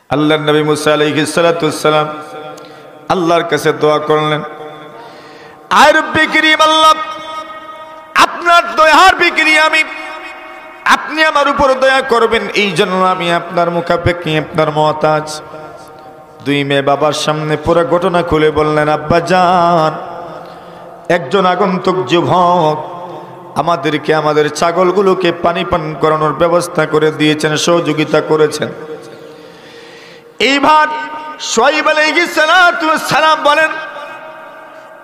আল্লাহর নবী মুসা আলাইহিস সালাতু সালাম আল্লাহর কাছে দোয়া করলেন, আয় রব্বি কারীম, আল্লাহ আপনার দয়ার বিক্রি আমি, আপনি আমার উপর দয়া করবেন, এই জন্য আমি আপনার মুখাপেক্ষী, আপনার মুহতাজ। দুই মেয়ে বাবার সামনে পুরো ঘটনা খুলে বললেন, আব্বা জান, একজন আগন্তুক যুবক আমাদেরকে আমাদের ছাগলগুলোকে পানি পান করানোর ব্যবস্থা করে দিয়েছেন, সহযোগিতা করেছেন। এইবার শুআয়ব আলাইহিস সালাতু ওয়াস সালাম বলেন,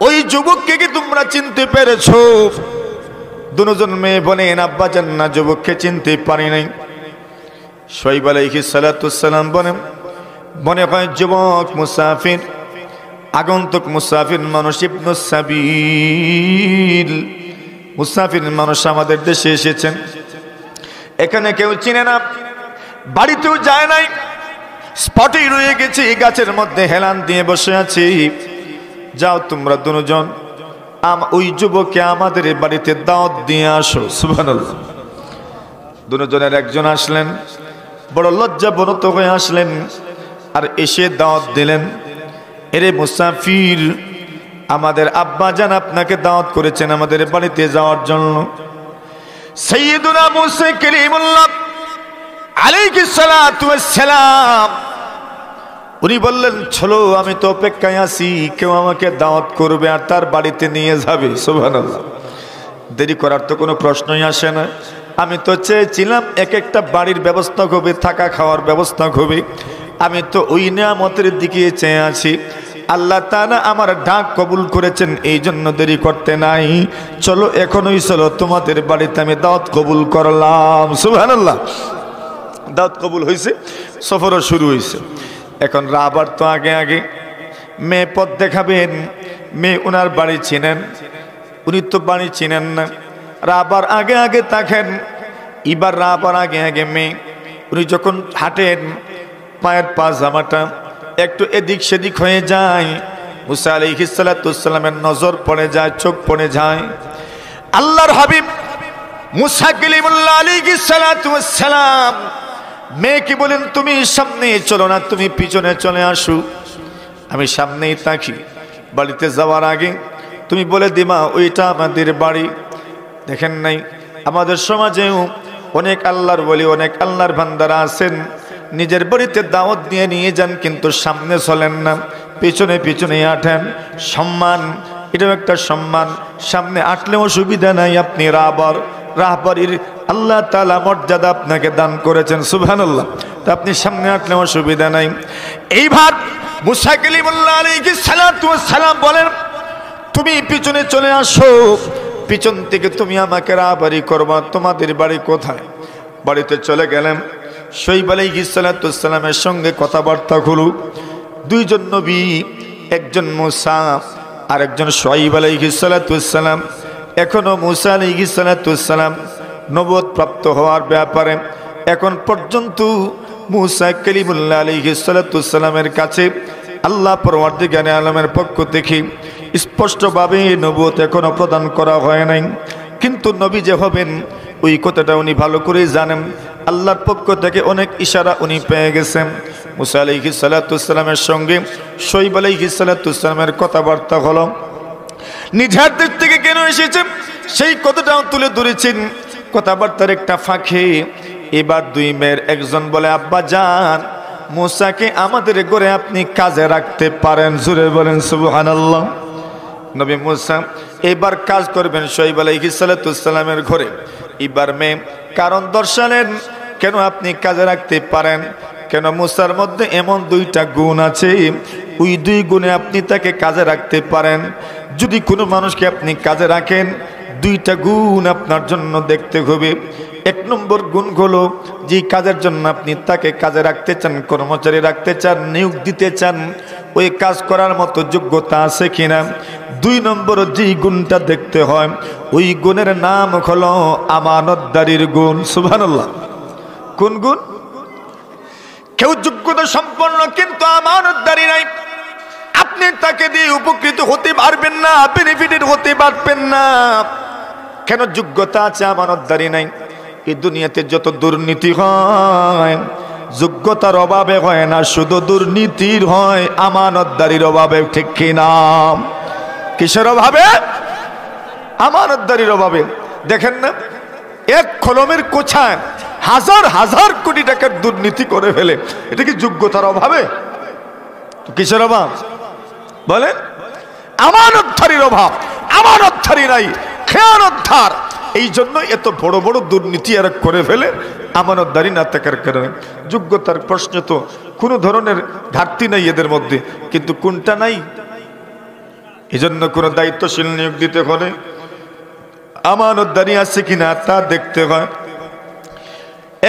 ওই যুবককে কি তোমরা চিনতে পেরেছো? দুজন মেয়ে বলেন, আব্বা জান না, যুবককে চিনতে পারি নাই। শুআয়ব আলাইহিস সালাতু ওয়াস সালাম বলেন, মনে হয় যুবক মুসাফির, আগন্তুক মুসাফির মানুষ, ইবনুস সাবিল, মুসাফির মানুষ আমাদের দেশে এসেছেন, এখানে কেউ চিনে না, বাড়িতেও যায় নাই, স্পটেই রয়ে গেছে, গাছের মধ্যে হেলান দিয়ে বসে আছি। যাও তোমরা দুজন ওই যুবককে আমাদের বাড়িতে দাওয়াত দিয়ে আসো। সুবহানাল্লাহ। দুজনের একজন আসলেন, বড় লজ্জাবনত হয়ে আসলেন, আর এসে দাওয়াত দিলেন, এরে মুসাফির, আমাদের আব্বা জান আপনাকে দাওয়াত করেছেন আমাদের বাড়িতে যাওয়ার জন্য। সাইয়্যিদুনা মুসা কালিমুল্লাহ আলাইহিস সালাতু ওয়াস সালাম উনি বললেন, চলো, আমি তো অপেক্ষায় আছি, কেউ আমাকে দাওয়াত করবে আর তার বাড়িতে নিয়ে যাবে। সুবহানাল্লাহ। দেরি করার তো কোনো প্রশ্নই আসে না। আমি তো চেয়েছিলাম এক একটা বাড়ির ব্যবস্থা হবে, থাকা খাওয়ার ব্যবস্থা হবে, আমি তো ওই নিয়ামতের দিকে চেয়ে আছি। আল্লাহ তাআলা আমার ডাক কবুল করেছেন, এই জন্য দেরি করতে নাই। চলো, এখনই চলো, তোমাদের বাড়িতে আমি দাওয়াত কবুল করলাম। সুবহানাল্লাহ। দাওয়াত কবুল হয়েছে, সফরও শুরু হয়েছে। এখন রাবার তো আগে আগে মেয়ে পথ দেখাবেন, মেয়ে ওনার বাড়ি চিনেন, উনি তো বাড়ি চিনেন না। রাবার আগে আগে তাকেন, এবার রাবার আগে আগে মেয়ে, উনি যখন হাঁটেন পায়ের পাজামাটা একটু এদিক সেদিক হয়ে যায়, মুসা আলাইহিস সালাতু ওয়াস সালামের নজর পড়ে যায়, চোখ পড়ে যায়। আল্লাহর হাবিব মুসা কালিমুল্লাহ আলাইহিস সালাতু ওয়াস সালাম মেয়েকে বলেন, তুমি সামনে চলো না, তুমি পিছনে চলে আসো, আমি সামনেই থাকি। বাড়িতে যাওয়ার আগে তুমি বলে দিমা ওইটা আমাদের বাড়ি। দেখেন নাই, আমাদের সমাজেও অনেক আল্লাহর ওলি, অনেক আল্লাহর বান্দারা আছেন, নিজের বাড়িতে দাওয়াত দিয়ে নিয়ে যান, কিন্তু সামনে চলেন না, পিছনে পিছনে আঠেন। সম্মান, এটাও একটা সম্মান, সামনে আটলেও অসুবিধা নাই। আপনি রাহবারির আল্লাহ তাআলা মর্যাদা আপনাকে দান করেছেন। সুবহানাল্লাহ। তা আপনি সামনে আটলেও অসুবিধা নাই। এইবার মুসা কালিমুল্লাহ আলাইহিস সালাতু ওয়াস সালাম বলেন, তুমি পিছনে চলে আসো, পিছন থেকে তুমি আমাকে রাহবারি করবা, তোমাদের বাড়ি কোথায়? বাড়িতে চলে গেলেন, শুআয়ব আলাইহিস সালাতু ওয়াস সালামের সঙ্গে কথাবার্তা হলো। দুইজন নবী, একজন মুসা আর একজন শুআয়ব আলাইহিস সালাতু ওয়াস সালাম। এখনো মুসা আলাইহিস সালাতু ওয়াস সালাম নবুয়ত প্রাপ্ত হওয়ার ব্যাপারে এখন পর্যন্ত মুসা কালিমুল্লাহ আলাইহিস সালাতু ওয়াস সালামের কাছে আল্লাহ পরওয়ারদিগার আলমের পক্ষ থেকে স্পষ্টভাবে নবুয়ত এখনো প্রদান করা হয় নাই। কিন্তু নবী যে হবেন ওই কথাটা উনি ভালো করেই জানেন। আল্লাহর পক্ষ থেকে অনেক ইশারা উনি পেয়ে গেছেন। মুসা আলাইহিস সালাতু ওয়াস সালামের সঙ্গে শুআয়ব আলাইহিস সালাতু ওয়াস সালামের কথাবার্তা হলো। নিজের দেশ থেকে কেন এসেছেন সেই কথাটাও তুলে ধরেছেন কথাবার্তার একটা ফাঁকে। এবার দুই মেয়ের একজন বলে, আব্বা জান, মুসাকে আমাদের ঘরে আপনি কাজে রাখতে পারেন। জোরে বলেন সুবহানাল্লাহ। নবী মুসা এবার কাজ করবেন শুআয়ব আলাইহিস সালাতু ওয়াস সালামের ঘরে। এবার মেয়ে কারণ দর্শালেন, কেন আপনি কাজে রাখতে পারেন, কেন মুসার মধ্যে এমন দুইটা গুণ আছে, ওই দুই গুণে আপনি তাকে কাজে রাখতে পারেন। যদি কোনো মানুষকে আপনি কাজে রাখেন, দুইটা গুণ আপনার জন্য দেখতে হবে। এক নম্বর গুণ হলো, যে কাজের জন্য আপনি তাকে কাজে রাখতে চান, কর্মচারী রাখতে চান, নিয়োগ দিতে চান, ওই কাজ করার মতো যোগ্যতা আছে কিনা। দুই নম্বর যে গুণটা দেখতে হয়, ওই গুণের নাম হলো আমানতদারির গুণ। সুবহানাল্লাহ। কোন গুণ? কেউ যোগ্যতা সম্পন্ন কিন্তু আমানতদারি নাই, আপনি তাকে দিয়ে উপকৃত হতে পারবেন না, বেনিফিটেড হতে পারবেন না। কেন? যোগ্যতা আছে, আমানতদারি নাই। এই দুনিয়াতে যত দুর্নীতি হয়, যোগ্যতার অভাবে হয় না, শুধু দুর্নীতির হয়, আমানতদারির অভাবে। ঠিক কিনা? কিসের অভাবে? আমানতদারির অভাবে। দেখেন না, এক কলমের কোছায় হাজার হাজার কোটি টাকার দুর্নীতি করে ফেলে, এটা কি যোগ্যতার অভাবে? কিসের অভাব বলেন? আমানতদারির অভাব। আমানতদারি নাই, খেয়ানতদার। এই জন্য এত বড় বড় দুর্নীতি এরা করে ফেলে, আমানতদারি না থাকার কারণে। যোগ্যতার প্রশ্ন তো কোনো ধরনের ঘাটতি নাই এদের মধ্যে, কিন্তু কোনটা নাই? এই জন্য কোনো দায়িত্বশীল নিয়োগ দিতে হলে আমানতদারি আছে কিনা তা দেখতে হয়।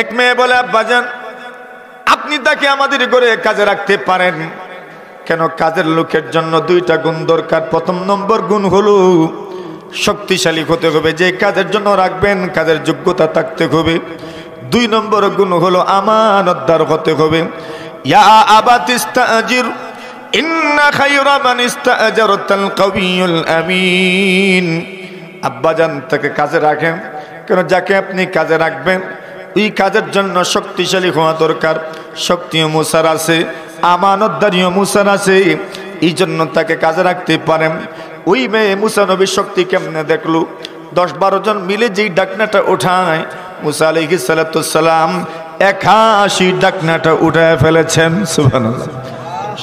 এক মেয়ে বলে, আব্বাজান আপনি তাকে আমাদের ঘরে কাজে রাখতে পারেন কেন? কাজের লোকের জন্য দুইটা গুণ দরকার। প্রথম নম্বর গুণ হলো শক্তিশালী হতে হবে, যে কাজের জন্য রাখবেন কাজের যোগ্যতা থাকতে হবে। দুই নম্বর গুণ হলো আমানতদার হতে হবে। ইয়া আবাতিস্তাজির ইন্না খায়রা মান ইস্তাজারতাল কাওয়িয়ুল আমিন। আব্বাজান তাকে কাজে রাখেন কেন? যাকে আপনি কাজে রাখবেন ওই কাজের জন্য শক্তিশালী হওয়া দরকার। শক্তিও মুসার আছে, আমানতদারিও মুসার আছে, এই জন্য তাকে কাজে রাখতে পারেন। ওই মেয়ে মুসা নবীর শক্তি কেমনে দেখলো? 10-12 জন মিলে যেই ডাকনাটা উঠায়, মুসা আলাইহিস সালাতু সালাম 81 ডাকনাটা উঠায় ফেলেছেন। সুবহানাল্লাহ।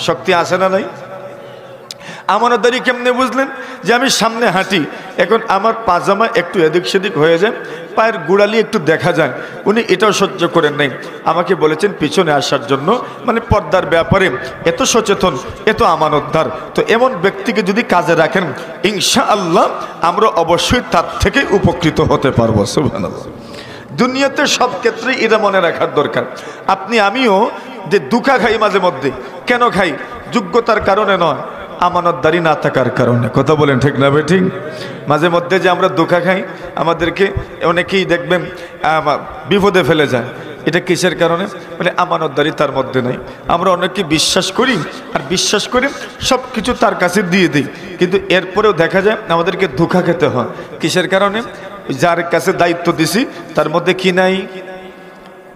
শক্তি আছে না নাই? আমানতদারি কেমনে বুঝলেন? যে আমি সামনে হাঁটি, এখন আমার পাজামা একটু এদিক সেদিক হয়ে যায়, পায়ের গোড়ালি একটু দেখা যায়, উনি এটাও সহ্য করেন নাই, আমাকে বলেছেন পিছনে আসার জন্য। মানে পর্দার ব্যাপারে এত সচেতন, এত আমানতদার। তো এমন ব্যক্তিকে যদি কাজে রাখেন, ইনশাআল্লাহ আমরা অবশ্যই তার থেকে উপকৃত হতে পারবো। সুবহানাল্লাহ। দুনিয়াতে সব ক্ষেত্রে এটা মনে রাখার দরকার। আপনি আমিও যে দুঃখা খাই মাঝে মধ্যে, কেন খাই? যোগ্যতার কারণে নয়, আমানতদারি না থাকার কারণে। কথা বলেন ঠিক না বেঠিক? মাঝে মধ্যে যে আমরা ধোঁকা খাই, আমাদেরকে অনেকেই দেখবেন বিপদে ফেলে যায়। এটা কিসের কারণে? মানে আমানতদারি তার মধ্যে নাই। আমরা অনেককে বিশ্বাস করি, আর বিশ্বাস করে সব কিছু তার কাছে দিয়ে দিই, কিন্তু এরপরেও দেখা যায় আমাদেরকে ধোঁকা খেতে হয়। কিসের কারণে? যার কাছে দায়িত্ব দিছি তার মধ্যে কি নাই?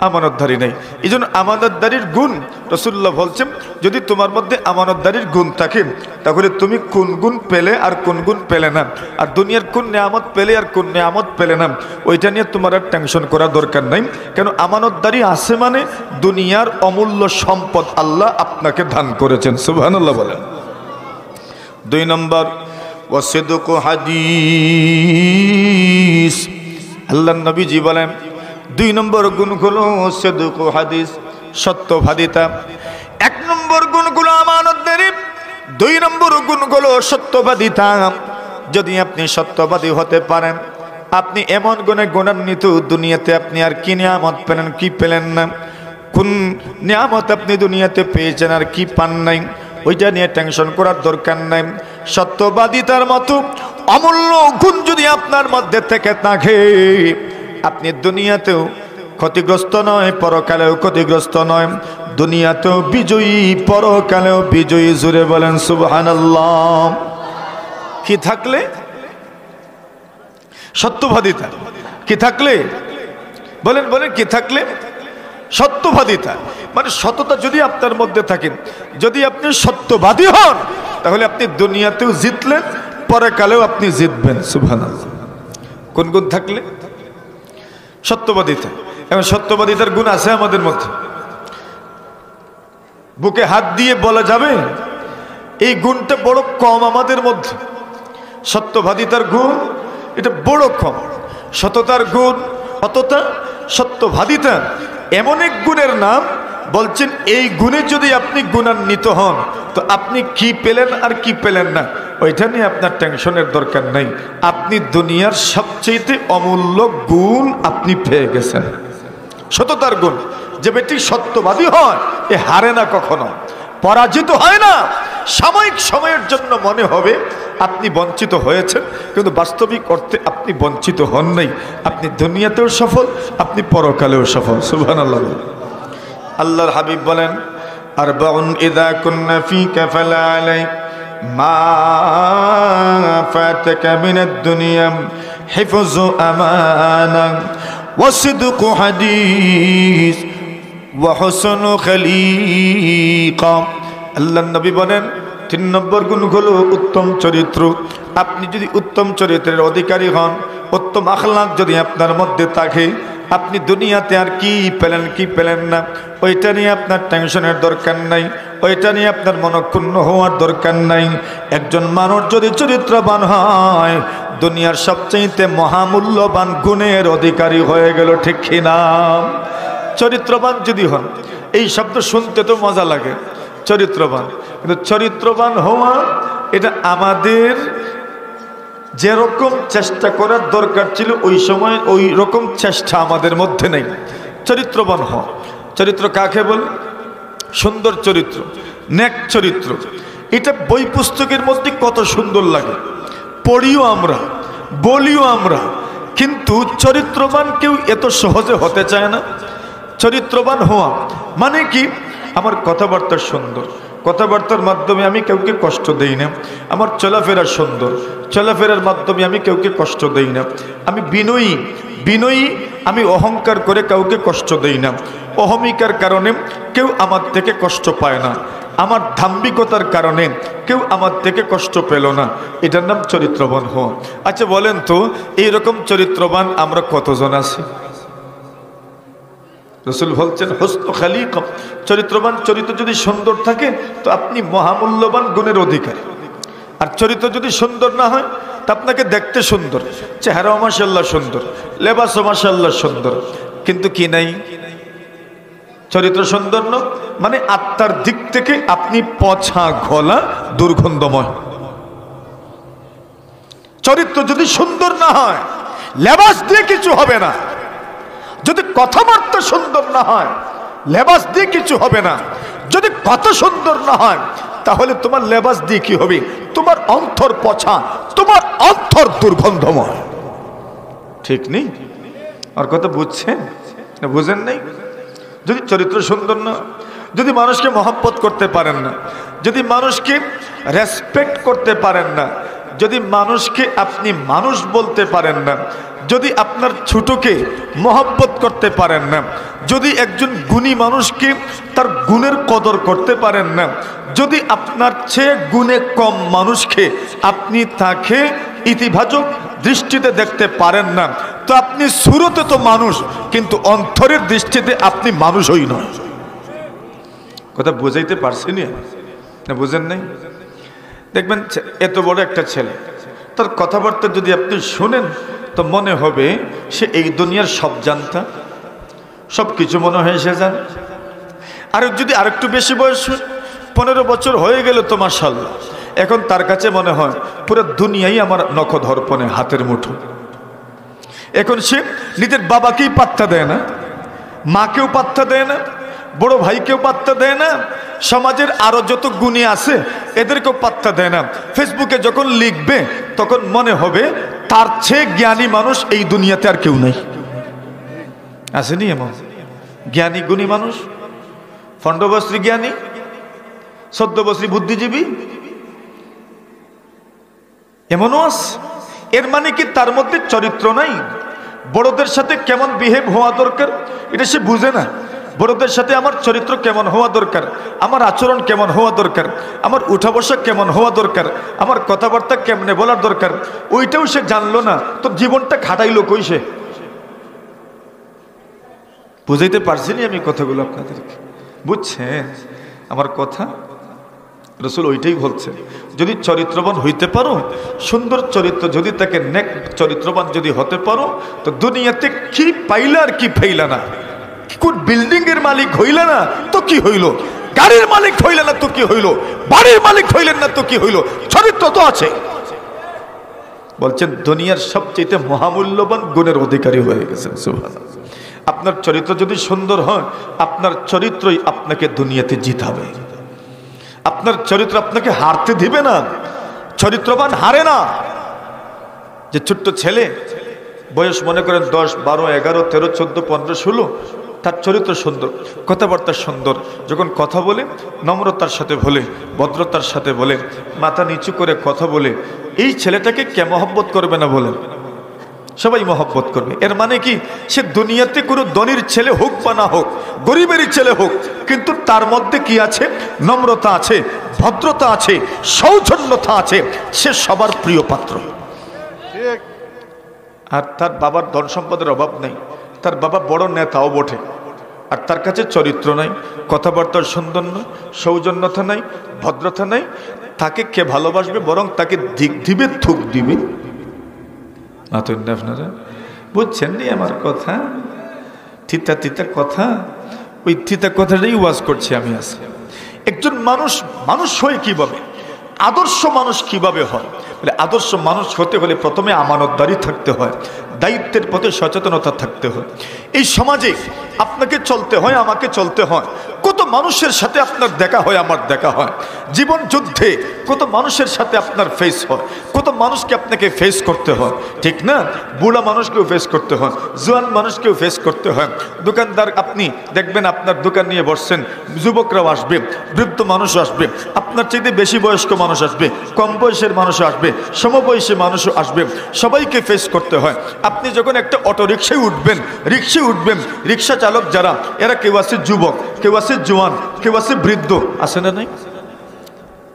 আমানতদারি নাই। এই জন্য আমানতদারির গুণ রাসূলুল্লাহ বলছেন, যদি তোমার মধ্যে আমানতদারির গুণ থাকে তাহলে তুমি কোন গুণ পেলে আর কোন গুণ পেলে না, আর দুনিয়ার কোন নিয়ামত পেলে আর কোন নিয়ামত পেলে না, ওইটা নিয়ে তোমার আর টেনশন করার দরকার নাই। কেন? আমানতদারি আছে মানে দুনিয়ার অমূল্য সম্পদ আল্লাহ আপনাকে দান করেছেন। সুবহানাল্লাহ বলেন। 2 নম্বর ওয়াসিদকু হাদিস। আল্লাহর নবীজি বলেন 2 নম্বর গুণ হলো সিদকু হাদিস, সত্যবাদিতা। 1 নম্বর গুণ হলো আমানতদারি, 2 নম্বর গুণ হলো সত্যবাদিতা। যদি আপনি সত্যবাদী হতে পারেন, আপনি এমন গুণে গুণান্বিত, দুনিয়াতে আপনি আর কি নিয়ামত পেলেন, কি পেলেন না, কোন নিয়ামত আপনি দুনিয়াতে পেয়েছেন আর কি পান নাই, ওইটা নিয়ে টেনশন করার দরকার নাই। সত্যবাদিতার মতো অমূল্য গুণ যদি আপনার মধ্যে থেকে থাকে, আপনি দুনিয়াতেও ক্ষতিগ্রস্ত নয়, পরকালেও ক্ষতিগ্রস্ত নয়, দুনিয়াতেও বিজয়ী, পরকালেও বিজয়ী। জুড়ে বলেন সুবহানাল্লাহ। কি থাকলে? সত্যবাদিতা। কি থাকলে? বলেন বলেন, কি থাকলে? সত্যবাদিতা। মানে সততা যদি আপনার মধ্যে থাকে, যদি আপনি সত্যবাদী হন, তাহলে আপনি দুনিয়াতেও জিতলেন, পরকালেও আপনি জিতবেন। সুবহানাল্লাহ। কোন গুণ থাকলে? সত্যবাদিতা। এবং সত্যবাদিতার গুণ আছে আমাদের মধ্যে, বুকে হাত দিয়ে বলা যাবে এই গুণটা বড় কম আমাদের মধ্যে। সত্যবাদিতার গুণ এটা বড় কম। সততার গুণ, সততা, সত্যবাদিতা এমন এক গুণের নাম, বলছেন এই গুণে যদি আপনি গুণান্বিত হন, তো আপনি কি পেলেন আর কি পেলেন না ওইটা নিয়ে আপনার টেনশনের দরকার নাই। আপনি দুনিয়ার সবচেয়ে অমূল্য গুণ আপনি পেয়ে গেছেন, সততার গুণ। যে ব্যক্তি সত্যবাদী হয় এ হারে না, কখনো পরাজিত হয় না। সাময়িক সময়ের জন্য মনে হবে আপনি বঞ্চিত হয়েছেন, কিন্তু বাস্তবিক অর্থে আপনি বঞ্চিত হন নাই। আপনি দুনিয়াতেও সফল, আপনি পরকালেও সফল। সুবহানাল্লাহ। আল্লাহর হাবিব বলেন, আরবাউন ইযা কুন্না ফীকা ফালা আলাইক মা ফাতাকা মিনাদ দুনিয়া হিফযু আমানা ওয়া সিদকু হাদিস ওয়া হুসনু খলিকা। আল্লাহর নবী বলেন 3 নম্বর গুণ হলো উত্তম চরিত্র। আপনি যদি উত্তম চরিত্রের অধিকারী হন, উত্তম আখলাক যদি আপনার মধ্যে থাকে, আপনি দুনিয়াতে আর কি পেলেন না, ওইটা নিয়ে আপনার টেনশনের দরকার নাই, ওইটা নিয়ে আপনার মনক্ষুণ্ণ হওয়ার দরকার নাই। একজন মানুষ যদি চরিত্রবান হয়, দুনিয়ার সবচেয়ে মহামূল্যবান গুণের অধিকারী হয়ে গেল, ঠিক কিনা? চরিত্রবান যদি হন, এই শব্দ শুনতে তো মজা লাগে, চরিত্রবান, কিন্তু চরিত্রবান হওয়া এটা আমাদের যেরকম চেষ্টা করার দরকার ছিল ওই সময় ওই রকম চেষ্টা আমাদের মধ্যে নেই। চরিত্রবান হওয়া, চরিত্র কাকে বলে? সুন্দর চরিত্র, নেক চরিত্র। এটা বই পুস্তকের মধ্যে কত সুন্দর লাগে, পড়িও আমরা, বলিও আমরা, কিন্তু চরিত্রবান কেউ এত সহজে হতে চায় না। চরিত্রবান হওয়া মানে কি? আমার কথাবার্তা সুন্দর, কথাবার্তার মাধ্যমে আমি কাউকে কষ্ট দেই না। আমার চলাফেরা সুন্দর, চলাফেরার মাধ্যমে আমি কাউকে কষ্ট দেই না। আমি বিনয়ী, আমি অহংকার করে কাউকে কষ্ট দেই না। অহমিকার কারণে কেউ আমার থেকে কষ্ট পায় না, আমার দাম্ভিকতার কারণে কেউ আমার থেকে কষ্ট পেল না। এটার নাম চরিত্রবান হওয়া। আচ্ছা বলেন তো, এইরকম চরিত্রবান আমরা কতজন আছি? রাসূল বলছেন হুসনু খালিকা, চরিত্রবান চরিত্র যদি সুন্দর থাকে তো আপনি মহামূল্যবান গুণের অধিকারী। আর চরিত্র যদি সুন্দর না হয় তা আপনাকে দেখতে সুন্দর, চেহারাও মাশাআল্লাহ সুন্দর, লেবাসও মাশাআল্লাহ সুন্দর, কিন্তু কি নাই? চরিত্র সুন্দর না মানে আত্মার দিক থেকে আপনি পচা গলা, দুর্গন্ধময়। চরিত্র যদি সুন্দর না হয়, লেবাস দিয়ে কিছু হবে না। যদি কথাবার্তা সুন্দর না হয়, লেবাস দিয়ে কিছু হবে না। যদি কথা সুন্দর না হয়, তাহলে তোমার লেবাস দিয়ে কি হবে? তোমার অন্তর পচা, তোমার অন্তর দুর্গন্ধময়। ঠিক নেই? আর কথা বুঝছেন না বুঝেন নাই? যদি চরিত্র সুন্দর না, যদি মানুষকে মহব্বত করতে পারেন না, যদি মানুষকে রেসপেক্ট করতে পারেন না, যদি মানুষকে আপনি মানুষ বলতে পারেন না, যদি আপনার ছোটকে মহব্বত করতে পারেন না, যদি একজন গুণী মানুষকে তার গুণের কদর করতে পারেন না, যদি আপনার চেয়ে গুণে কম মানুষকে আপনি তাকে ইতিবাচক দৃষ্টিতে দেখতে পারেন না, তো আপনি সুরতে তো মানুষ, কিন্তু অন্তরের দৃষ্টিতে আপনি মানুষই নয়। কথা বুঝাইতে পারছি না? বুঝেন নাই? দেখবেন এত বড় একটা ছেলে, তার কথাবার্তা যদি আপনি শুনেন তো মনে হবে সে এই দুনিয়ার সব জানতা, সব কিছু মনে হয় সে জানে। আর যদি আরেকটু বেশি বয়স, 15 বছর হয়ে গেল তো মাশাআল্লাহ, এখন তার কাছে মনে হয় পুরো দুনিয়াই আমার নখদর্পণে হাতের মুঠো। এখন সে নিজের বাবাকেই পাত্তা দেয় না, মাকেও পাত্তা দেয় না, বড় ভাইকেও পাত্তা দেয় না, সমাজের আরো যত গুণী আছে এদেরকেও পাত্তা দেয় না। ফেসবুকে যখন লিখবে তখন মনে হবে তার চেয়ে জ্ঞানী মানুষ এই দুনিয়াতে আর কেউ নেই। আসেনি এমন জ্ঞানী গুণী মানুষ? 15 বছর জ্ঞানী, 14 বছর বুদ্ধিজীবী, এমনও আছে। এর মানে কি তার মধ্যে চরিত্র নাই? বড়দের সাথে কেমন বিহেভ হওয়া দরকার এটা সে বুঝে না। বড়দের সাথে আমার চরিত্র কেমন হওয়া দরকার, আমার আচরণ কেমন হওয়া দরকার, আমার উঠা বসা কেমন হওয়া দরকার, আমার কথাবার্তা কেমনে বলার দরকার, ওইটাও সে জানলো না, তো জীবনটা খাটাইলো কই সে? বুঝাইতে পারছি না আমি কথাগুলো আপনাদেরকে? বুঝছেন আমার কথা? রাসূল ওইটাই বলছে, যদি চরিত্রবান হইতে পারো, সুন্দর চরিত্র যদি তাকে নেক চরিত্রবান যদি হতে পারো, তো দুনিয়াতে কি পাইলা আর কি পাইলা না, কোন বিল্ডিং এর মালিক হইলে না তো কি হইল, গাড়ির মালিক হইলে না তো কি হইল, বাড়ির মালিক হইলেন না তো কি হইল, চরিত্র তো আছে। বলছেন দুনিয়ার সবচেয়ে মহামূল্যবান গুণের অধিকারী হয়ে গেছেন। সুবহানাল্লাহ। আপনার চরিত্র যদি সুন্দর হয়, আপনার চরিত্রই আপনাকে দুনিয়াতে জিতাবে। আপনার চরিত্র আপনাকে হারতে দিবে না। চরিত্রবান হারে না। যে ছোট্ট ছেলে বয়স মনে করেন 10, 12, 11, 13, 14, 15, 16, তার চরিত্র সুন্দর, কথাবার্তা সুন্দর, যখন কথা বলে নম্রতার সাথে বলে, ভদ্রতার সাথে বলে, মাথা নিচু করে কথা বলে, এই ছেলেটাকে কে মহব্বত করবে না বলেন? সবাই মহব্বত করবে। এর মানে কি, সে দুনিয়াতে কোনো ধনীর ছেলে হোক বা না হোক, গরিবেরই ছেলে হোক, কিন্তু তার মধ্যে কি আছে? নম্রতা আছে, ভদ্রতা আছে, সৌজন্যতা আছে, সে সবার প্রিয় পাত্র। আর তার বাবার ধন সম্পদের অভাব নেই, তার বাবা বড় নেতাও বটে, আর তার কাছে চরিত্র নাই, কথাবার্তার সুন্দর নয়, সৌজন্যতা নাই, ভদ্রতা নাই, তাকে কে ভালোবাসবে? বরং তাকে দিক দিবে, থুক দিবে। আপনারা বুঝছেন নি আমার কথা? তিতা তিতা কথা, ওই তিতা কথাটাই ওয়াজ করছি আমি আজকে। একজন মানুষ মানুষ হয় কিভাবে, আদর্শ মানুষ কিভাবে হয়? আদর্শ মানুষ হতে হলে প্রথমে আমানতদারি থাকতে হয়, দায়িত্বের প্রতি সচেতনতা থাকতে হয়। এই সমাজে আপনাকে চলতে হয়, আমাকে চলতে হয়। কত মানুষের সাথে আপনার দেখা হয়, আমার দেখা হয়। জীবন যুদ্ধে কত মানুষের সাথে আপনার ফেস হয়, কত মানুষকে আপনাকে ফেস করতে হয়, ঠিক না? বুড়া মানুষকেও ফেস করতে হয়, জোয়ান মানুষকেও ফেস করতে হয়। দোকানদার, আপনি দেখবেন আপনার দোকান নিয়ে বসছেন, যুবকরাও আসবে, বৃদ্ধ মানুষও আসবে, আপনার চাইতে বেশি বয়স্ক মানুষ আসবে, কম বয়সের মানুষও আসবে, সমবয়সী মানুষও আসবে, সবাইকে ফেস করতে হয়। আপনি যখন একটা অটো রিক্সায় উঠবেন, রিক্সা চালক যারা, এরা কেউ আছে যুবক, কেউ আছে জোয়ান, কেউ আছে বৃদ্ধ, আছে না নাই?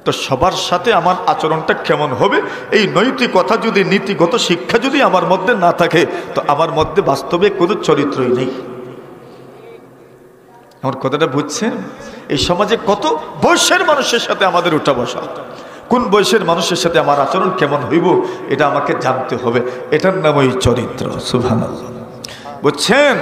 তো সবার সাথে আমার আচরণটা কেমন হবে? এই নৈতিকতা যদি, নীতিগত শিক্ষা যদি আমার মধ্যে না থাকে, তো আমার মধ্যে বাস্তবে কোনো চরিত্রই নেই। আমার কথাটা বুঝছেন? এই সমাজে কত বয়সের মানুষের সাথে আমাদের উঠা বসা, কোন বয়সের মানুষের সাথে আমার আচরণ কেমন হইব, এটা আমাকে জানতে হবে। এটার নামই চরিত্র। সুবহানাল্লাহ। বুঝছেন?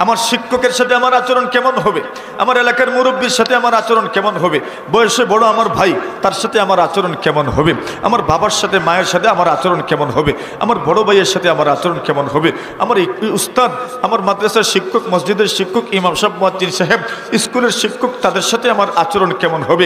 আমার শিক্ষকের সাথে আমার আচরণ কেমন হবে, আমার এলাকার মুরব্বীর সাথে আমার আচরণ কেমন হবে, বয়সে বড় আমার ভাই, তার সাথে আমার আচরণ কেমন হবে, আমার বাবার সাথে, মায়ের সাথে আমার আচরণ কেমন হবে, আমার বড় ভাইয়ের সাথে আমার আচরণ কেমন হবে, আমার উস্তাদ, আমার মাদ্রাসার শিক্ষক, মসজিদের শিক্ষক, ইমাম সাহেব, মুয়াজ্জিন সাহেব, স্কুলের শিক্ষক, তাদের সাথে আমার আচরণ কেমন হবে।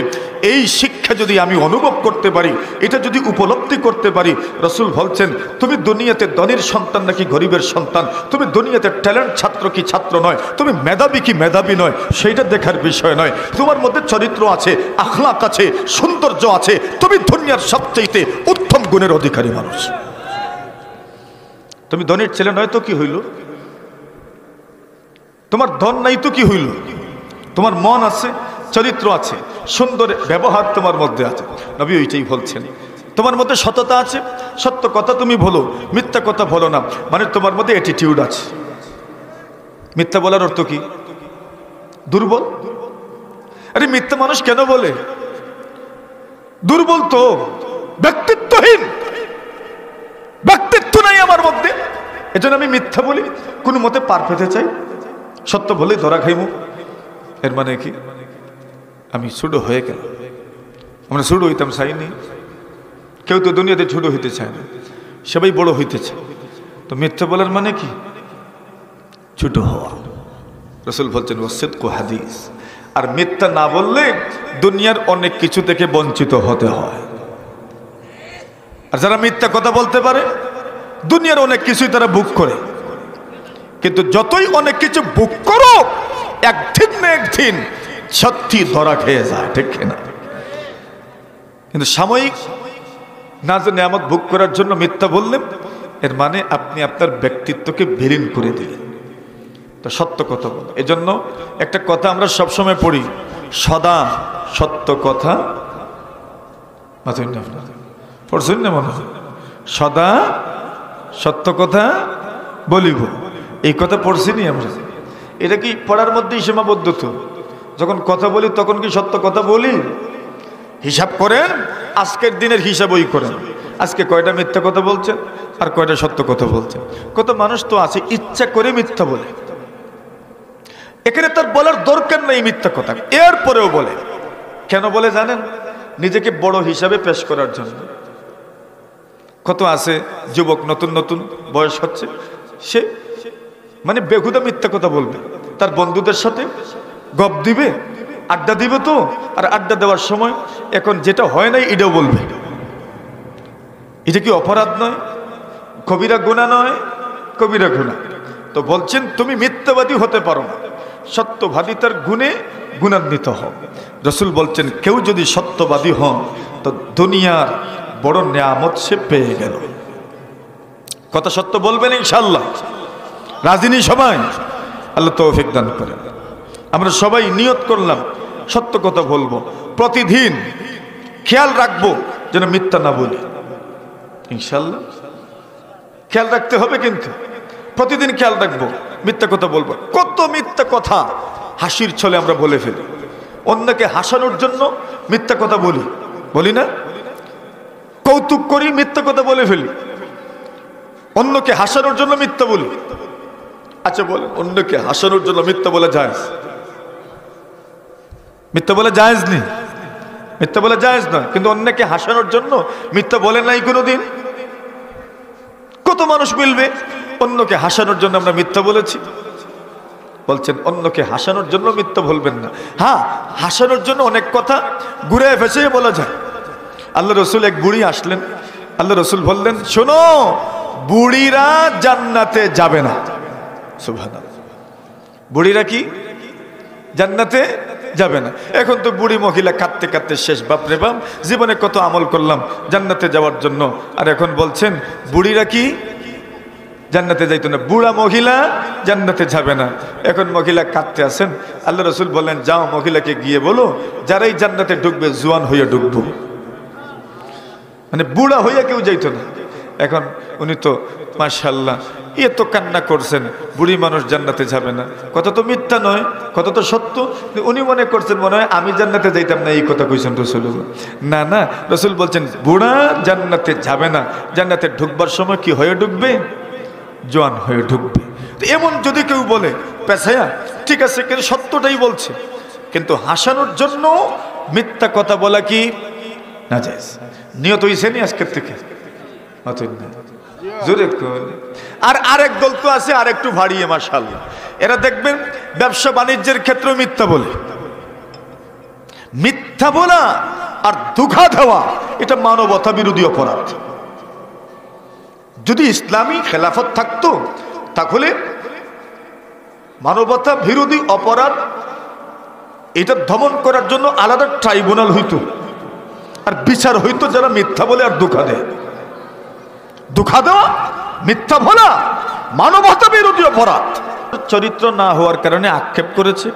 এই শিক্ষা যদি আমি অনুভব করতে পারি, এটা যদি উপলব্ধি করতে পারি, রাসূল বলছেন, তুমি দুনিয়াতে ধনীর সন্তান নাকি গরিবের সন্তান, তুমি দুনিয়াতে ট্যালেন্ট ছাত্র কি ছাত্র নয়, তুমি মেধাবী কি মেধাবী নয়, সেইটা দেখার বিষয় নয়। তোমার মধ্যে চরিত্র আছে, আখলাক আছে, সৌন্দর্য আছে, তুমি দুনিয়ার সবচেয়ে উত্তম গুণের অধিকারী মানুষ। তুমি ধনীর ছেলে নয় তো কি হইল? তোমার ধন নাই তো কি হইল? তোমার মন আছে, চরিত্র আছে, সুন্দর ব্যবহার তোমার মধ্যে আছে। নবী ওইটাই বলছেন, তোমার মধ্যে সততা আছে, সত্য কথা তুমি বলো, মিথ্যা কথা বলো না, মানে তোমার মধ্যে অ্যাটিটিউড আছে। মিথ্যা বলার অর্থ কি? দুর্বল। আরে মিথ্যা মানুষ কেন বলে? দুর্বল তো, ব্যক্তিত্বহীন, ব্যক্তিত্ব নাই আমার মধ্যে, এজন্য আমি মিথ্যা বলি, কোনো মতে পার পেতে চাই, সত্য বলে ধরা খাইমু। এর মানে কি? আমি ছোট হয়ে গেল। আমরা ছোট হইতাম চাইনি, কেউ তো দুনিয়াতে ছোট হইতে চায় না, সবাই বড় হইতে চায়। তো মিথ্যা বলার মানে কি? ছোট হওয়া। রাসূল বলছেন ওয়াসিদকু হাদিস। আর মিথ্যা না বললে দুনিয়ার অনেক কিছু থেকে বঞ্চিত হতে হয়। আর যারা মিথ্যা কথা বলতে পারে, দুনিয়ার অনেক কিছুই তারা বুক করে, কিন্তু যতই অনেক কিছু বুক করো, একদিন না একদিন সত্যি ধরা খেয়ে যায়, ঠিক না? কিন্তু সাময়িক নাজ নিয়ামত বুক করার জন্য মিথ্যা বললেন, এর মানে আপনি আপনার ব্যক্তিত্বকে বিলীন করে দিলেন। তো সত্য কথা বল। এজন্য একটা কথা আমরা সবসময় পড়ি, সদা সত্য কথা, পড়ছেন না মনে হয়? সদা সত্য কথা বলিব, এই কথা পড়ছিনি আমরা। এটা কি পড়ার মধ্যেই সীমাবদ্ধ? তো যখন কথা বলি তখন কি সত্য কথা বলি? হিসাব করেন, আজকের দিনের হিসাবই করেন, আজকে কয়টা মিথ্যা কথা বলছেন আর কয়টা সত্য কথা বলছেন। কত মানুষ তো আছে ইচ্ছা করে মিথ্যা বলে, এখানে তার বলার দরকার নেই মিথ্যা কথা, এরপরেও বলে। কেন বলে জানেন? নিজেকে বড় হিসাবে পেশ করার জন্য। কত আছে যুবক, নতুন নতুন বয়স হচ্ছে, সে মানে বেহুদা মিথ্যা কথা বলবে, তার বন্ধুদের সাথে গপ দিবে, আড্ডা দিবে। তো আর আড্ডা দেওয়ার সময় এখন যেটা হয় নাই এটাও বলবে। এটা কি অপরাধ নয়? কবিরা গুনাহ নয়? কবিরা গুনাহ। তো বলছেন তুমি মিথ্যাবাদী হতে পারো না, সত্যবাদিতার গুণে গুণান্বিত হও। রাসূল বলছেন কেউ যদি সত্যবাদী হন তো দুনিয়ার বড় নিয়ামত সে পেয়ে গেল। কথা সত্য বলবেন ইনশাআল্লাহ? রাজি নি সবাই? আল্লাহ তৌফিক দান করেন। আমরা সবাই নিয়ত করলাম সত্য কথা বলবো, প্রতিদিন খেয়াল রাখবো যেন মিথ্যা না বলি। ইনশাআল্লাহ খেয়াল রাখতে হবে, কিন্তু প্রতিদিন খেয়াল রাখবো, মিথ্যা কথা বলবো। কত মিথ্যা কথা হাসির ছলে আমরা বলে ফেলি, অন্যকে হাসানোর জন্য মিথ্যা কথা বলি, বলি না? কৌতুক করি, মিথ্যা কথা বলে ফেলি, অন্যকে হাসানোর জন্য মিথ্যা বলি। আচ্ছা বলেন, অন্যকে হাসানোর জন্য মিথ্যা বলা জায়েজ? মিথ্যা বলা জায়েজ নেই, মিথ্যা বলা জায়েজ না, কিন্তু অন্যকে হাসানোর জন্য মিথ্যা বলেন নাই কোনোদিন? কত মানুষ মিলবে অন্যকে হাসানোর জন্য আমরা মিথ্যা বলেছি? বলছেন অন্যকে হাসানোর জন্য মিথ্যা বলবেন না। হ্যাঁ, হাসানোর জন্য অনেক কথা ঘুরে ফেসে বলা যায়। আল্লাহ রসুল, এক বুড়ি আসলেন, আল্লাহ রসুল বললেন, শোনো, বুড়িরা জান্নাতে যাবে না। সুবহানাল্লাহ। বুড়িরা কি জান্নাতে যাবে না? এখন তো বুড়ি মহিলা কাঁদতে কাঁদতে শেষ, বাপরে বাপ, জীবনে কত আমল করলাম জান্নাতে যাওয়ার জন্য, আর এখন বলছেন বুড়িরা কি জান্নাতে যাইতো না, বুড়া মহিলা জান্নাতে যাবে না। এখন মহিলা কাঁদতে আছেন, আল্লাহ রসুল বললেন, যাও মহিলাকে গিয়ে বলো, যারাই জান্নাতে ঢুকবে জোয়ান হইয়া ঢুকবো। মানে বুড়া হইয়া কেউ যাইতো না। এখন উনি তো মাশাআল্লাহ এত কান্না করছেন, বুড়ি মানুষ জান্নাতে যাবে না। কথা তো মিথ্যা নয়, কথা তো সত্য। উনি মনে করছেন মনে হয় আমি জান্নাতে যাইতাম না, এই কথা কইছেন রসুল। না না, রসুল বলছেন বুড়া জান্নাতে যাবে না, জান্নাতে ঢুকবার সময় কি হয়ে ঢুকবে? জোয়ান হয়ে ঢুকবে। তো এমন যদি কেউ বলে পেছায়া, ঠিক আছে, কিন্তু সত্যটাই বলছে, কিন্তু হাসানোর জন্য মিথ্যা কথা বলা কি না জায়েজ? নিয়ত হইছে নি আজকের থেকে? আর আরেক দল তো আছে আর একটু ভারী, মাশাআল্লাহ, এরা দেখবেন ব্যবসা বাণিজ্যের ক্ষেত্রে মিথ্যা বলে। মিথ্যা বলা আর ধোঁকা দেওয়া এটা মানবতা বিরোধী অপরাধ। যদি ইসলামী খেলাফত থাকতো তাহলে মানবতা বিরোধী অপরাধ এটা দমন করার জন্য আলাদা ট্রাইব্যুনাল হইতো, আর বিচার হইতো যারা মিথ্যা বলে আর ধোঁকা দেয়। ধোঁকা দেওয়া, মিথ্যা বলা মানবতা বিরোধী অপরাধ। চরিত্র না হওয়ার কারণে আক্ষেপ করেছে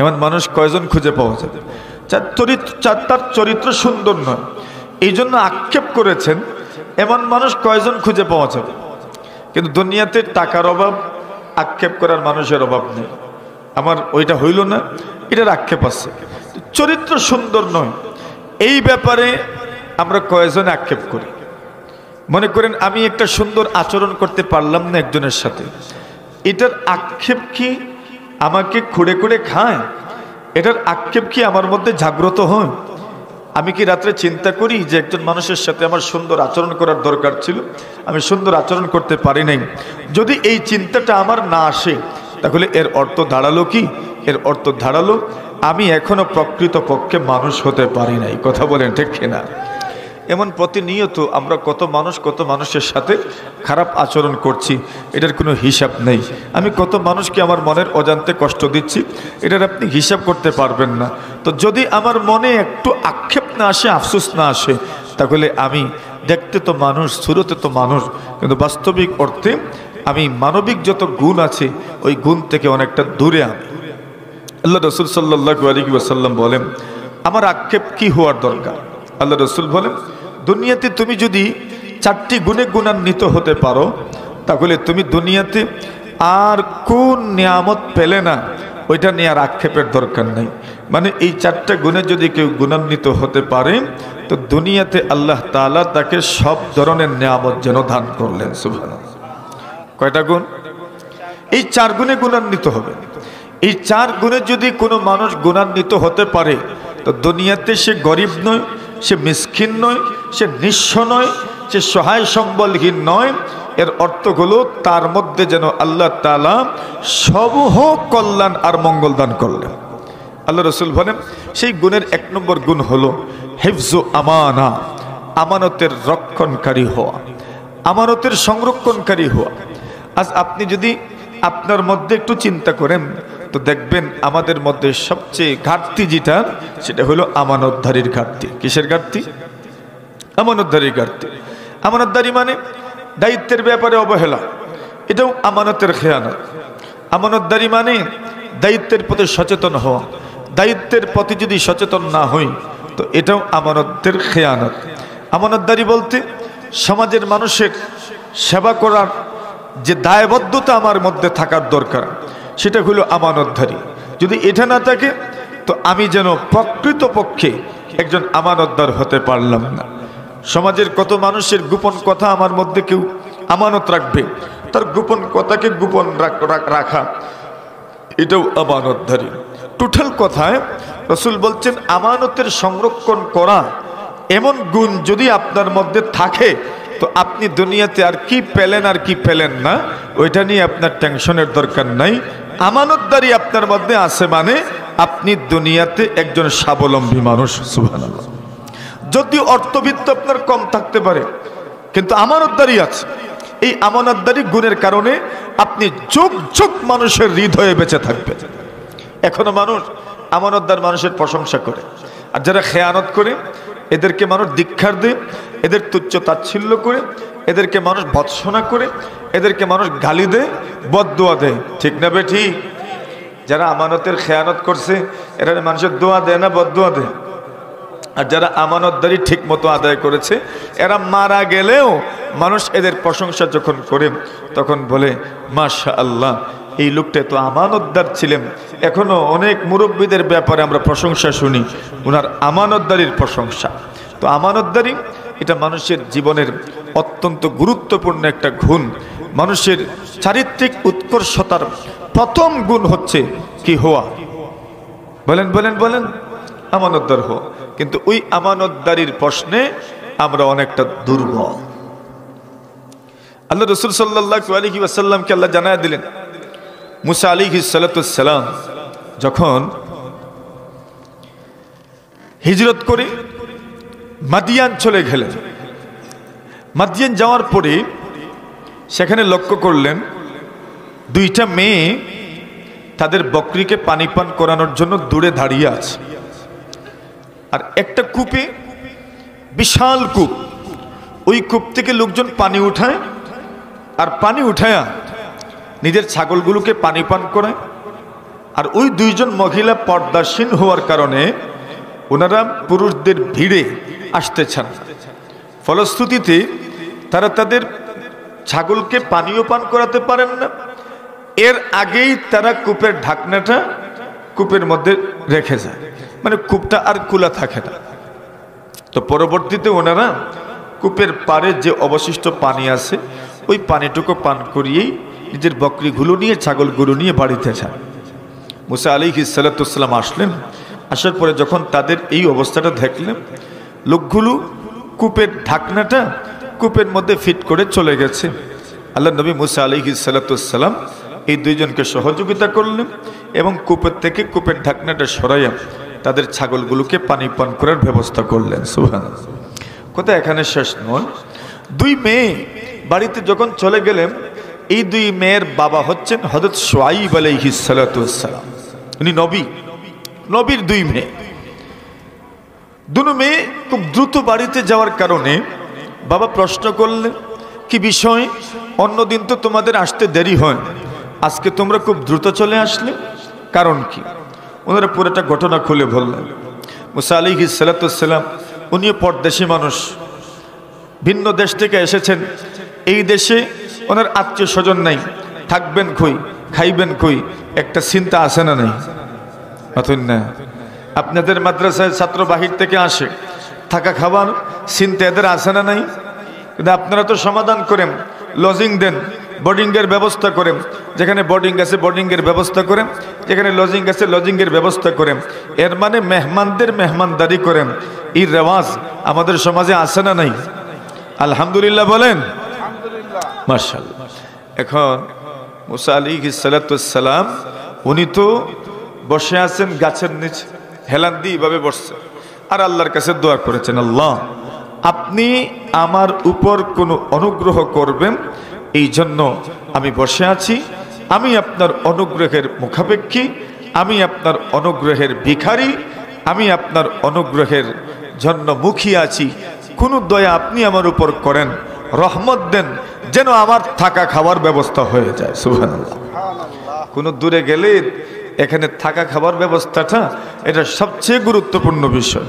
এমন মানুষ কয়জন খুঁজে পাওয়া যাবে? তার চরিত্র সুন্দর নয়, এই জন্য আক্ষেপ করেছেন এমন মানুষ কয়জন খুঁজে পাওয়া যাবে? কিন্তু দুনিয়াতে টাকার অভাব, আক্ষেপ করার মানুষের অভাব নেই। আমার ওইটা হইল না, এটার আক্ষেপ আছে। চরিত্র সুন্দর নয়, এই ব্যাপারে আমরা কয়জন আক্ষেপ করি? মনে করেন আমি একটা সুন্দর আচরণ করতে পারলাম না একজনের সাথে, এটার আক্ষেপ কি আমাকে খুঁড়ে খুঁড়ে খায়? এটার আক্ষেপ কি আমার মধ্যে জাগ্রত হয়? আমি কি রাত্রে চিন্তা করি যে একজন মানুষের সাথে আমার সুন্দর আচরণ করার দরকার ছিল, আমি সুন্দর আচরণ করতে পারি নাই? যদি এই চিন্তাটা আমার না আসে, তাহলে এর অর্থ দাঁড়ালো কি? এর অর্থ দাঁড়ালো আমি এখনো প্রকৃতপক্ষে মানুষ হতে পারি নাই। কথা বলেন ঠিক কিনা? এমন প্রতিনিয়ত আমরা কত মানুষের সাথে খারাপ আচরণ করছি, এটার কোনো হিসাব নেই। আমি কত মানুষকে আমার মনের অজান্তে কষ্ট দিচ্ছি, এটার আপনি হিসাব করতে পারবেন না। তো যদি আমার মনে একটু আক্ষেপ না আসে, আফসোস না আসে, তাহলে আমি দেখতে তো মানুষ, সুরতে তো মানুষ, কিন্তু বাস্তবিক অর্থে আমি মানবিক যত গুণ আছে ওই গুণ থেকে অনেকটা দূরে আমি। আল্লাহ রসুল সাল্লাল্লাহু আলাইহি ওয়াসাল্লাম বলেন, আমার আক্ষেপ কি হওয়ার দরকার? আল্লাহ রসুল বলেন, দুনিয়াতে তুমি যদি 4টি গুণে গুণান্বিত হতে পারো, তাহলে তুমি দুনিয়াতে আর কোন নিয়ামত পেলে না, ওইটা নিয়ে আর আক্ষেপের দরকার নেই। মানে এই 4টা গুণে যদি কেউ গুণান্বিত হতে পারে, তো দুনিয়াতে আল্লাহ তাআলা তাকে সব ধরনের নিয়ামত যেন দান করলেন। সুবহানাল্লাহ। কয়টা গুণ? এই 4 গুণে গুণান্বিত হবে। এই 4 গুণে যদি কোনো মানুষ গুণান্বিত হতে পারে, তো দুনিয়াতে সে গরিব নয়, সে মিসকিন নয়, সে নিঃস্ব নয়, সে সহায় সম্বলহীন নয়। এর অর্থ হলো তার মধ্যে যেন আল্লাহ তাআলা সমূহ কল্যাণ আর মঙ্গল দান করলেন। আল্লাহ রসুল বলেন, সেই গুণের 1 নম্বর গুণ হলো হিফজু আমানা, আমানতের রক্ষণকারী হওয়া, আমানতের সংরক্ষণকারী হওয়া। আজ আপনি যদি আপনার মধ্যে একটু চিন্তা করেন, তো দেখবেন আমাদের মধ্যে সবচেয়ে ঘাটতি যেটা, সেটা হলো আমানতধারীর ঘাটতি। কিসের ঘাটতি? আমানতধারীর ঘাটতি। আমানতধারী মানে দায়িত্বের ব্যাপারে অবহেলা, এটাও আমানতের খেয়ানত। আমানতদারি মানে দায়িত্বের প্রতি সচেতন হওয়া। দায়িত্বের প্রতি যদি সচেতন না হই তো এটাও আমানতের খেয়ানত। আমানতদারি বলতে সমাজের মানুষের সেবা করার যে দায়বদ্ধতা আমার মধ্যে থাকার দরকার, সেটা হলো আমানতদারি। যদি এটা না থাকে তো আমি যেন প্রকৃতপক্ষে একজন আমানতদার হতে পারলাম না। সমাজের কত মানুষের গোপন কথা আমার মধ্যে কেউ আমানত রাখবে, তার গোপন কথাকে গোপন রাখা, এটাও আমানতদারি। টোটাল কথায় রাসূল বলছেন আমানতের সংরক্ষণ করা এমন গুণ যদি আপনার মধ্যে থাকে তো আপনি দুনিয়াতে আর কি পেলেন আর কি পেলেন না ওইটা নিয়ে আপনার টেনশনের দরকার নাই। আমানতদারি আপনার মধ্যে আছে মানে আপনি দুনিয়াতে একজন স্বাবলম্বী মানুষ। সুবহানাল্লাহ। যদি অর্থবিত্ত আপনার কম থাকতে পারে কিন্তু আমানতদারি আছে, এই আমানতদারি গুণের কারণে আপনি যুগ যুগ মানুষের হৃদয়ে বেঁচে থাকবেন। এখনো মানুষ আমানতদার মানুষের প্রশংসা করে, আর যারা খেয়ানত করে এদেরকে মানুষ ধিক্কার দেয়, এদের তুচ্ছ তাচ্ছিল্য করে, এদেরকে মানুষ ভৎসনা করে, এদেরকে মানুষ গালি দেয়, বদদুয়া দেয়। ঠিক না বে ঠিক? যারা আমানতের খেয়ানত করছে এরা মানুষের দোয়া দেয় না বদদুয়া দেয়? আর যারা আমানতদারি ঠিক মতো আদায় করেছে এরা মারা গেলেও মানুষ এদের প্রশংসা যখন করে তখন বলে মাশাআল্লাহ, এই লোকটা তো আমানতদার ছিলেন। এখনো অনেক মুরব্বীদের ব্যাপারে আমরা প্রশংসা শুনি, ওনার আমানতদারির প্রশংসা। তো আমানতদারি এটা মানুষের জীবনের অত্যন্ত গুরুত্বপূর্ণ একটা গুণ। মানুষের চারিত্রিক উৎকর্ষতার প্রথম গুণ হচ্ছে কি হওয়া? বলেন বলেন বলেন, আমানতদার হওয়া। কিন্তু ওই আমানতদারির প্রশ্নে আমরা অনেকটা দুর্বল। আল্লাহ রাসূল সাল্লাল্লাহু আলাইহি ওয়াসাল্লামকে আল্লাহ জানায়া দিলেন, মুসা আলাইহিস সালাতুস সালাম যখন হিজরত করে মাদিয়ান চলে গেলেন, মাদিয়ান যাওয়ার পরে সেখানে লক্ষ্য করলেন দুইটা মেয়ে তাদের বকরিকে পানি পান করানোর জন্য দূরে দাঁড়িয়ে আছে। আর একটা কূপে, বিশাল কূপ, ওই কূপ থেকে লোকজন পানি উঠায়, আর পানি উঠায়া নিজের ছাগলগুলোকে পানি পান করায়। আর ওই দুইজন মহিলা পর্দাসীন হওয়ার কারণে ওনারা পুরুষদের ভিড়ে আসতে চান। ফলশ্রুতিতে তারা তাদের ছাগলকে পানীয় পান করাতে পারেন না। এর আগেই তারা কূপের ঢাকনাটা কূপের মধ্যে রেখে যায়, মানে কূপটা আর খোলা থাকে না। তো পরবর্তীতে ওনারা কূপের পাড়ে যে অবশিষ্ট পানি আছে ওই পানিটুকু পান করিয়েই নিজের বকরিগুলো নিয়ে, ছাগলগুলো নিয়ে বাড়িতে যান। মুসা আলাইহিস সালাতুস সালাম আসলেন। আসার পরে যখন তাদের এই অবস্থাটা দেখলেন, লোকগুলো কূপের ঢাকনাটা কূপের মধ্যে ফিট করে চলে গেছে। আল্লাহ নবী মুসা আলাইহিস সালাতুস সালাম এই দুইজনকে সহযোগিতা করলেন এবং কূপের থেকে কূপের ঢাকনাটা সরাইয়া তাদের ছাগলগুলোকে পানি পান করার ব্যবস্থা করলেন। সুবহানাল্লাহ। কথা এখানে শেষ নয়। দুই মেয়ে বাড়িতে যখন চলে গেলেন, এই দুই মেয়ের বাবা হচ্ছেন হযরত শুআইব আলাইহিস সালাতুস সালাম। উনি নবী, নবীর দুই মেয়ে। দুটো মেয়ে খুব দ্রুত বাড়িতে যাওয়ার কারণে বাবা প্রশ্ন করলেন, কি বিষয়? অন্যদিন তো তোমাদের আসতে দেরি হয়, আজকে তোমরা খুব দ্রুত চলে আসলে, কারণ কি? ওনারা পুরোটা ঘটনা খুলে বললেন। মুসা আলাইহিস সালাতুস সালাম উনিও পরদেশী মানুষ, ভিন্ন দেশ থেকে এসেছেন। এই দেশে ওনার আত্মীয় স্বজন নাই, থাকবেন কই, খাইবেন কই, একটা চিন্তা আছে না নাই? অথই না, আপনাদের মাদ্রাসায় ছাত্র বাহির থেকে আসে, থাকা খাবার চিন্তা এদের আছে না নাই? কিন্তু আপনারা তো সমাধান করেন, লজিং দেন, বোর্ডিংয়ের ব্যবস্থা করেন, যেখানে বোর্ডিং আছে বোর্ডিংয়ের ব্যবস্থা করেন, যেখানে লজিং আছে লজিংয়ের ব্যবস্থা করেন। এর মানে মেহমানদের মেহমানদারি করেন। এই রেওয়াজ আমাদের সমাজে আছে না নাই? আলহামদুলিল্লাহ বলেন। মাশাআল্লাহ। এখন মুসা আলাইহিস সালাতুস সালাম উনি তো বসে আছেন গাছের নিচে, হেলান দিয়ে এইভাবে বসছে, আর আল্লাহর কাছে দোয়া করেছেন, আল্লাহ আপনি আমার উপর কোনো অনুগ্রহ করবেন, এই জন্য আমি বসে আছি। আমি আপনার অনুগ্রহের মুখাপেক্ষী, আমি আপনার অনুগ্রহের ভিখারি, আমি আপনার অনুগ্রহের জন্য মুখিয়ে আছি। কোনো দয়া আপনি আমার উপর করেন, রহমত দেন, যেন আমার থাকা খাওয়ার ব্যবস্থা হয়ে যায়। সুবহানাল্লাহ। কোনো দূরে গেলে এখানে থাকা খাওয়ার ব্যবস্থাটা এটা সবচেয়ে গুরুত্বপূর্ণ বিষয়।